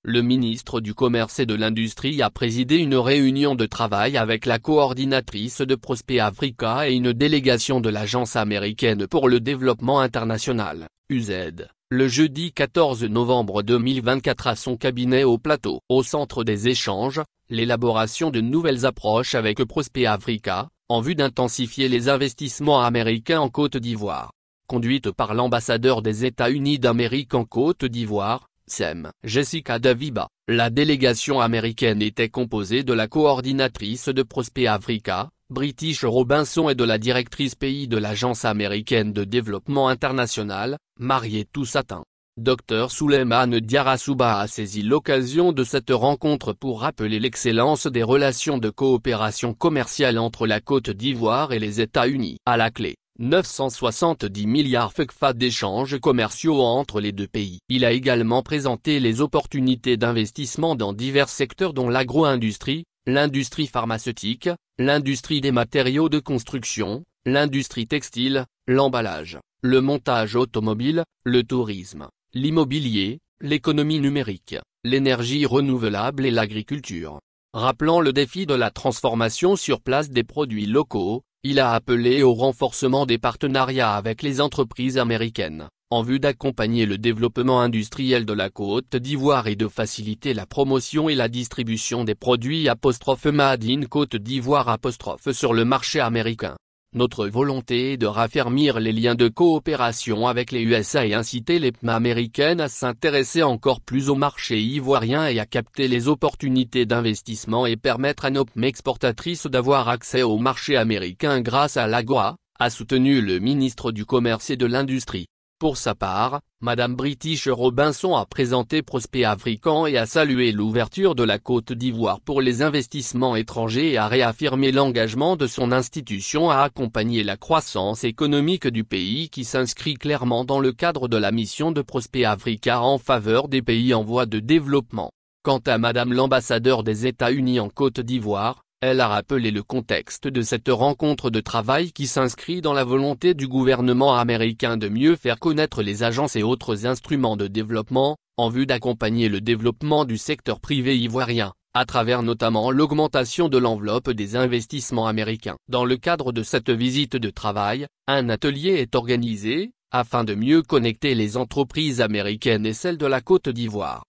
le ministre du Commerce et de l'Industrie a présidé une réunion de travail avec la coordinatrice de Prosper Africa et une délégation de l'Agence américaine pour le développement international, USAID, le jeudi 14 novembre 2024 à son cabinet au Plateau. Au centre des échanges, l'élaboration de nouvelles approches avec Prosper Africa, en vue d'intensifier les investissements américains en Côte d'Ivoire. Conduite par l'ambassadeur des États-Unis d'Amérique en Côte d'Ivoire, SEM, Jessica Daviba, la délégation américaine était composée de la coordinatrice de Prosper Africa, British Robinson et de la directrice pays de l'Agence américaine de développement international, Marietou Satin. Dr Souleymane Diarra-Souba a saisi l'occasion de cette rencontre pour rappeler l'excellence des relations de coopération commerciale entre la Côte d'Ivoire et les États-Unis. À la clé, 970 milliards FCFA d'échanges commerciaux entre les deux pays. Il a également présenté les opportunités d'investissement dans divers secteurs dont l'agro-industrie, l'industrie pharmaceutique, l'industrie des matériaux de construction, l'industrie textile, l'emballage, le montage automobile, le tourisme, l'immobilier, l'économie numérique, l'énergie renouvelable et l'agriculture. Rappelant le défi de la transformation sur place des produits locaux, il a appelé au renforcement des partenariats avec les entreprises américaines, en vue d'accompagner le développement industriel de la Côte d'Ivoire et de faciliter la promotion et la distribution des produits Made in Côte d'Ivoire sur le marché américain. Notre volonté est de raffermir les liens de coopération avec les USA et inciter les PME américaines à s'intéresser encore plus au marché ivoirien et à capter les opportunités d'investissement et permettre à nos PME exportatrices d'avoir accès au marché américain grâce à l'AGOA, a soutenu le ministre du Commerce et de l'Industrie. Pour sa part, Madame British Robinson a présenté Prosper Africa et a salué l'ouverture de la Côte d'Ivoire pour les investissements étrangers et a réaffirmé l'engagement de son institution à accompagner la croissance économique du pays qui s'inscrit clairement dans le cadre de la mission de Prosper Africa en faveur des pays en voie de développement. Quant à Madame l'ambassadeur des États-Unis en Côte d'Ivoire, elle a rappelé le contexte de cette rencontre de travail qui s'inscrit dans la volonté du gouvernement américain de mieux faire connaître les agences et autres instruments de développement, en vue d'accompagner le développement du secteur privé ivoirien, à travers notamment l'augmentation de l'enveloppe des investissements américains. Dans le cadre de cette visite de travail, un atelier est organisé, afin de mieux connecter les entreprises américaines et celles de la Côte d'Ivoire.